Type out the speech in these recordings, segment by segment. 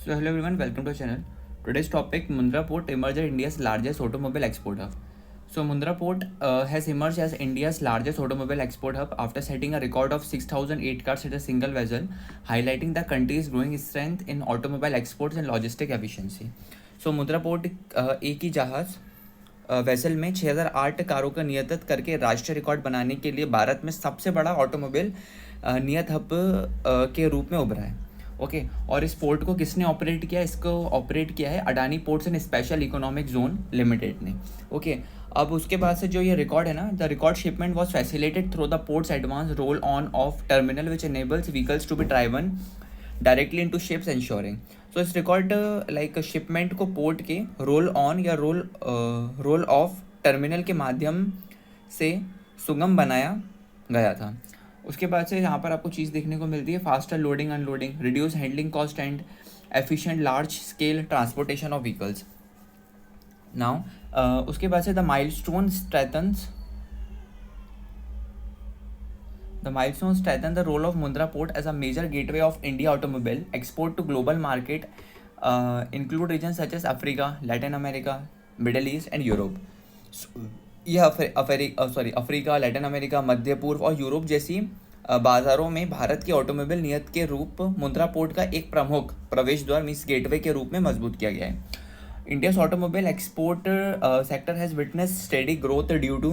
So hello everyone, welcome to our channel. Today's topic: Mundra Port emerged as India's largest automobile export hub. So Mundra Port has emerged as India's largest automobile export hub after setting a record of 6,008 cars at a single vessel, highlighting the country's growing strength in automobile exports and logistic efficiency. So Mundra Port एक ही जहाज vessel में 6,008 कारों का नियत करके राष्ट्रीय record बनाने के लिए भारत में सबसे बड़ा ऑटोमोबाइल नियत हब के रूप में उभरा है. ओके और इस पोर्ट को किसने ऑपरेट किया? इसको ऑपरेट किया है Adani ports and special economic zone limited ने. ओके अब उसके बाद से जो ये रिकॉर्ड है ना, the record shipment was facilitated through the ports advance roll on off terminal which enables vehicles to be driven directly into ships ensuring. So इस रिकॉर्ड लाइक शिपमेंट को पोर्ट के रोल ऑन या roll off terminal के माध्यम से सुगम बनाया गया था. उसके बाद से यहाँ पर आपको चीज़ देखने को मिलती है faster loading unloading, reduce handling cost and efficient large scale transportation of vehicles. Now उसके बाद से the milestone strengthen the role of Mundra Port as a major gateway of India automobile export to global market, include regions such as Africa, Latin America, Middle East and Europe. यह Africa, Latin America, मध्य पूर्व और Europe जैसी बाज़ारों में भारत के automobile नियत के रूप मुंद्रा पोर्ट का एक प्रमुख प्रवेश द्वार मीन्स गेटवे के रूप में मजबूत किया गया है. India's automobile export sector has witness steady growth due to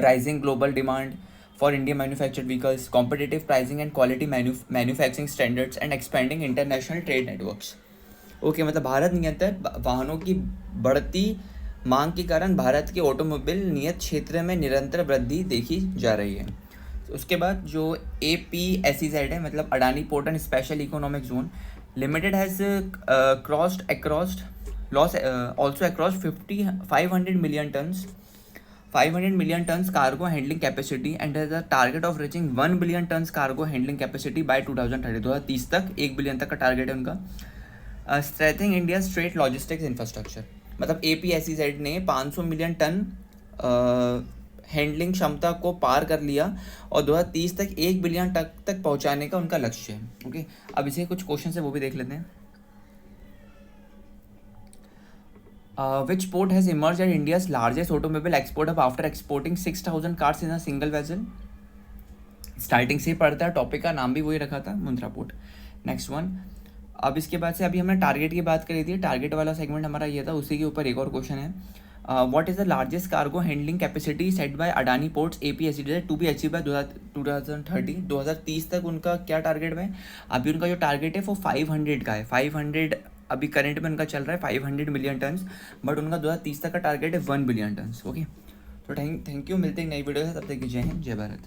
rising global demand for India manufactured vehicles, competitive pricing and quality manufacturing standards and expanding international trade networks. Okay मतलब भारत नियत वाहनों की बढ़ती मांग के कारण भारत के ऑटोमोबाइल नियत क्षेत्र में निरंतर वृद्धि देखी जा रही है. उसके बाद जो APSEZ है मतलब Adani port and special economic zone limited has crossed across 500 million tons cargo handling capacity and has a target of reaching 1 billion tons cargo handling capacity by 2030. 2030 तक 1 बिलियन तक का टारगेट है उनका. स्ट्रेथिंग इंडिया स्ट्रेट लॉजिस्टिक्स इंफ्रास्ट्रक्चर मतलब APSEZ ने 500 million ton handling क्षमता को पार कर लिया और 2030 तक 1 बिलियन तक पहुंचाने का उनका लक्ष्य है. ओके अब इसे कुछ क्वेश्चन है वो भी देख लेते हैं. Which port has emerged as India's largest automobile export hub after exporting 6,000 cars in a single vessel? Starting से ही पढ़ता है, टॉपिक का नाम भी वही रखा था, मुंद्रा पोर्ट. Next one. अब इसके बाद से अभी हमने टारगेट की बात करी थी, टारगेट वाला सेगमेंट हमारा ये था, उसी के ऊपर एक और क्वेश्चन है. What is the largest cargo handling capacity set by Adani ports APSEZ to be achieve by 2030. 2030 तक उनका क्या टारगेट है? अभी उनका जो टारगेट है वो 500 का है. 500 अभी करंट में उनका चल रहा है 500 मिलियन टन्स, बट उनका 2030 तक का टारगेट है 1 बिलियन टन्स. ओके तो थैंक यू, मिलते हैं नई वीडियो से, तब तक जय हिंद जय भारत.